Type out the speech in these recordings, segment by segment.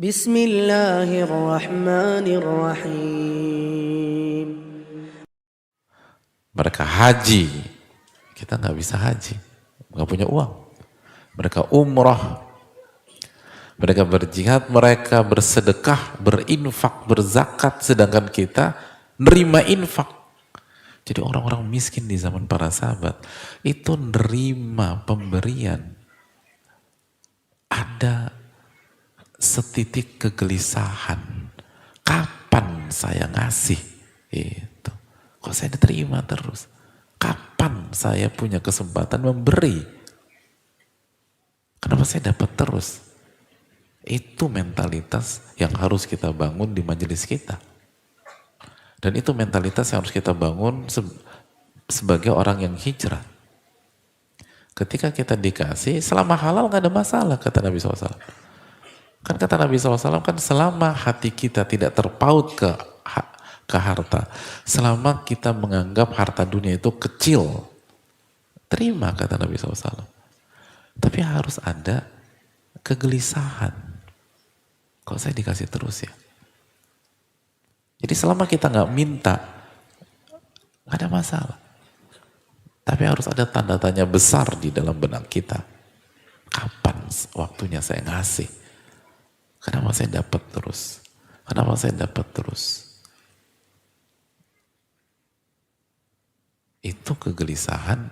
Bismillahirrahmanirrahim. Mereka haji, kita nggak bisa haji, nggak punya uang. Mereka umrah, mereka berjihad, mereka bersedekah, berinfak, berzakat, sedangkan kita nerima infak. Jadi orang-orang miskin di zaman para sahabat itu nerima pemberian, ada setitik kegelisahan. Kapan saya ngasih? Itu. Kok saya diterima terus? Kapan saya punya kesempatan memberi? Kenapa saya dapat terus? Itu mentalitas yang harus kita bangun di majelis kita. Dan itu mentalitas yang harus kita bangun sebagai orang yang hijrah. Ketika kita dikasih, selama halal gak ada masalah, kata Nabi SAW. Kan kata Nabi SAW kan selama hati kita tidak terpaut ke harta, selama kita menganggap harta dunia itu kecil, terima kata Nabi SAW. Tapi harus ada kegelisahan. Kok saya dikasih terus ya? Jadi selama kita nggak minta, nggak ada masalah. Tapi harus ada tanda tanya besar di dalam benak kita. Kapan waktunya saya ngasih? Kenapa saya dapat terus? Kenapa saya dapat terus? Itu kegelisahan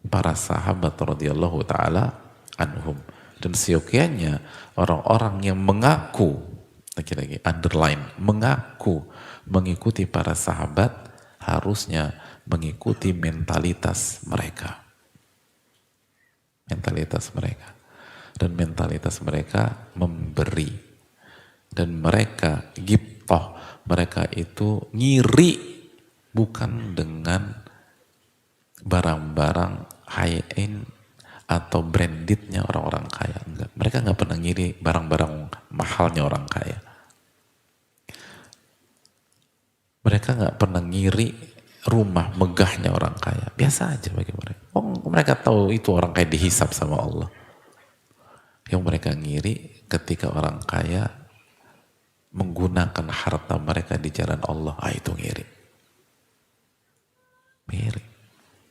para sahabat radhiyallahu taala anhum. Dan seyogianya orang-orang yang mengaku, lagi-lagi underline, mengaku mengikuti para sahabat harusnya mengikuti mentalitas mereka. Mentalitas mereka. Dan mentalitas mereka memberi. Dan mereka gibtoh, mereka itu ngiri bukan dengan barang-barang high-end atau brandednya orang-orang kaya. Enggak. Mereka nggak pernah ngiri barang-barang mahalnya orang kaya. Mereka nggak pernah ngiri rumah megahnya orang kaya. Biasa aja bagi mereka. Oh, mereka tahu itu orang kaya dihisap sama Allah. Yang mereka ngiri ketika orang kaya menggunakan harta mereka di jalan Allah. Itu ngiri. Ngiri.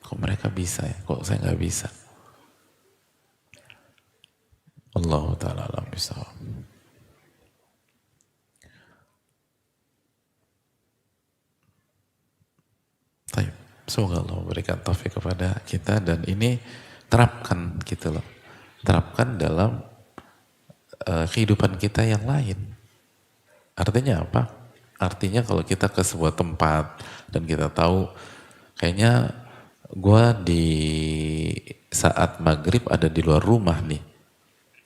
Kok mereka bisa ya? Kok saya nggak bisa? Allah Ta'ala alam bisawab. Baik. Semoga Allah memberikan taufik kepada kita dan ini terapkan gitu loh. Terapkan dalam kehidupan kita yang lain. Artinya apa? Artinya kalau kita ke sebuah tempat dan kita tahu kayaknya gue di saat maghrib ada di luar rumah nih.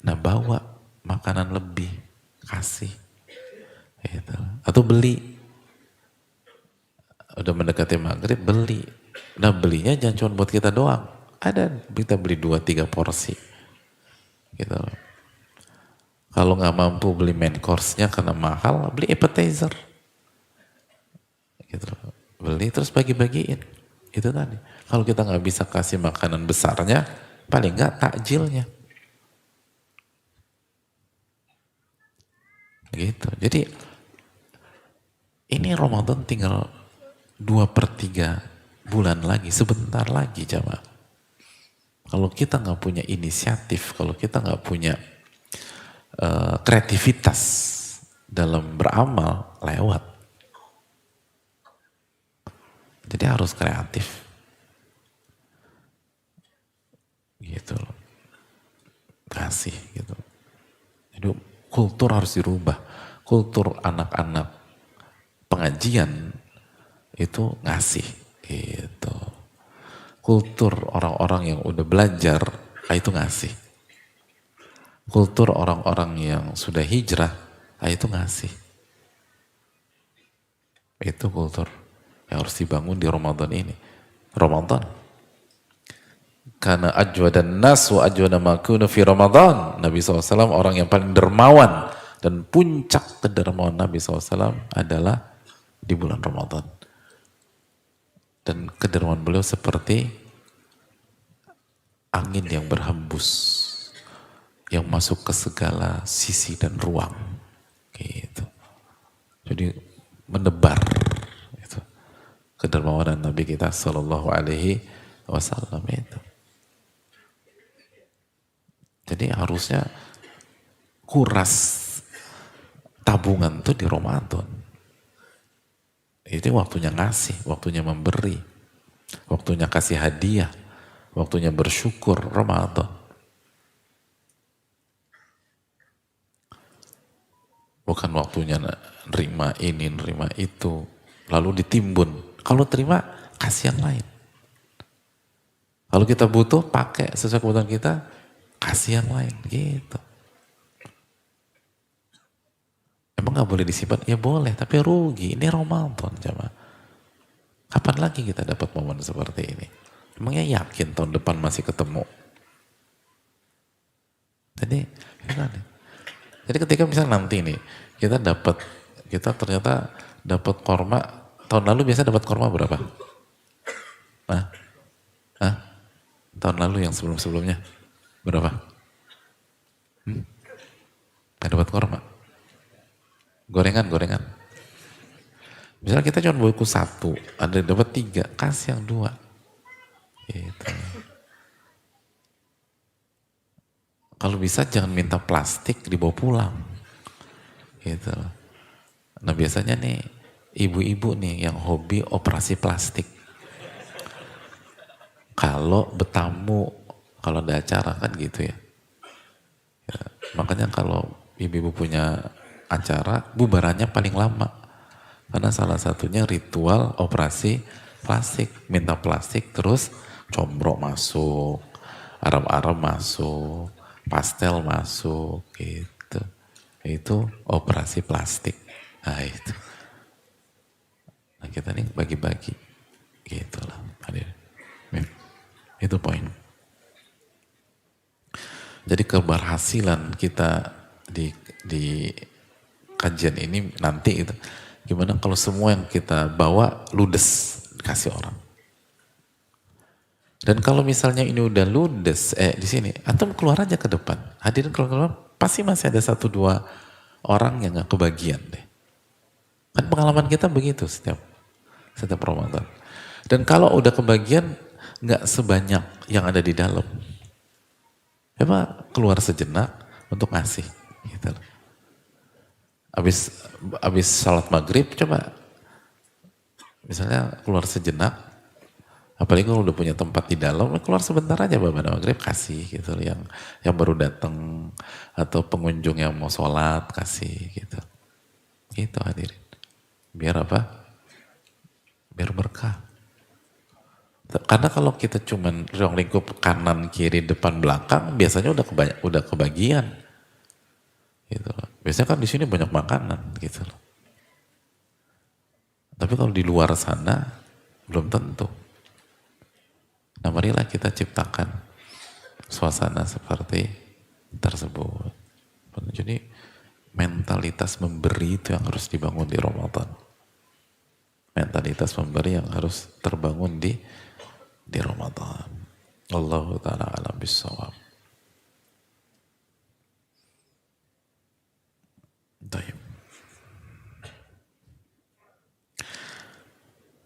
Nah bawa makanan lebih, kasih. Gitu. Atau beli. Udah mendekati maghrib, beli. Nah belinya jangan cuma buat kita doang. Ada, kita beli 2-3 porsi. Gitu. Kalau nggak mampu beli main course-nya karena mahal, beli appetizer. Gitu. Beli terus bagi-bagiin. Itu tadi. Kalau kita nggak bisa kasih makanan besarnya, paling nggak takjilnya. Gitu. Jadi ini Ramadan tinggal 2/3 bulan lagi, sebentar lagi jamaah. Kalau kita nggak punya inisiatif, kalau kita nggak punya kreativitas dalam beramal, lewat. Jadi harus kreatif. Gitu loh. Kasih gitu. Jadi kultur harus dirubah. Kultur anak-anak pengajian itu ngasih gitu. Kultur orang-orang yang udah belajar itu ngasih. Kultur orang-orang yang sudah hijrah itu ngasih. Itu kultur yang harus dibangun di Ramadan ini. Ramadan. Karena ajwadan nas wa ajwada makuna fi Ramadan. Nabi SAW orang yang paling dermawan. Dan puncak kedermawan Nabi SAW adalah di bulan Ramadan. Dan kedermawan beliau seperti angin yang berhembus. yang masuk ke segala sisi dan ruang. Gitu. Jadi menebar itu kedermawanan Nabi kita Sallallahu Alaihi Wasallam itu. Jadi harusnya kuras tabungan tuh di Ramadan. Itu waktunya ngasih, waktunya memberi, waktunya kasih hadiah, waktunya bersyukur Ramadan. Bukan waktunya nerima ini, nerima itu, lalu ditimbun. Kalau terima, kasih yang lain. Kalau kita butuh, pakai sesuai kebutuhan kita, kasih yang lain. Gitu. Emang gak boleh disimpan? Ya boleh, tapi rugi. Ini Ramadan, jamaah. Kapan lagi kita dapat momen seperti ini? Emangnya yakin tahun depan masih ketemu? Jadi, jadi ketika misalnya nanti nih, kita ternyata dapat korma, tahun lalu biasa dapat korma berapa? Nah, Hah? Tahun lalu yang sebelum-sebelumnya berapa? Gak dapat korma? Gorengan. Misalnya kita cuma buku 1, ada dapat 3, kasih yang 2. Gitu. Kalau bisa jangan minta plastik dibawa pulang. Gitu. Nah biasanya nih ibu-ibu nih yang hobi operasi plastik. Kalau bertamu, kalau ada acara kan gitu ya. Ya, makanya kalau ibu-ibu punya acara, bubarannya paling lama. Karena salah satunya ritual operasi plastik. Minta plastik terus combrok masuk, Arab-Arab masuk, pastel masuk gitu. Itu operasi plastik. Nah itu. Nah kita nih bagi-bagi. Gitu lah. Itu poin. Jadi keberhasilan kita di kajian ini nanti itu gimana kalau semua yang kita bawa ludes kasih orang. Dan kalau misalnya ini udah ludes di sini, atau keluar aja ke depan. Hadirin keluar pasti masih ada 1-2 orang yang nggak kebagian deh. Kan pengalaman kita begitu setiap Ramadan. Dan kalau udah kebagian nggak sebanyak yang ada di dalam. Coba keluar sejenak untuk ngasih. Gitu. Abis salat maghrib coba misalnya keluar sejenak, apalagi kalau udah punya tempat di dalam, keluar sebentar aja bapak maghrib kasih gitu, yang baru datang atau pengunjung yang mau sholat kasih gitu. Gitu hadirin. Biar apa? Biar berkah. Karena kalau kita cuman ruang lingkup kanan, kiri, depan, belakang, biasanya udah kebagian. Gitu loh. Biasanya kan di sini banyak makanan gitu loh. Tapi kalau di luar sana belum tentu. Nah marilah kita ciptakan suasana seperti tersebut. Jadi mentalitas memberi itu yang harus dibangun di Ramadan. Mentalitas memberi yang harus terbangun di Ramadan. Allahu ta'ala alam bisawab. Baik.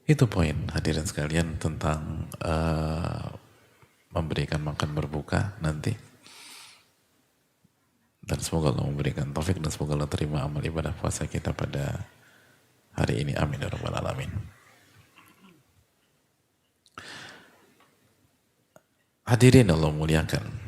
Itu poin hadirin sekalian tentang memberikan makan berbuka nanti. Dan semoga Allah memberikan taufik dan semoga Allah terima amal ibadah puasa kita pada hari ini. Amin ya rabbal alamin. Hadirin Allah muliakan.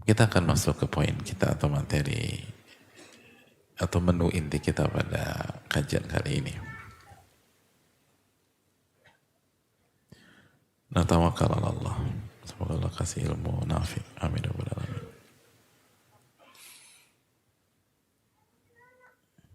Kita akan masuk ke poin kita atau materi atau menu inti kita pada kajian kali ini. Nah tawakal Allah. Semoga Allah kasih ilmu nafi. Amin ya rabbal alamin.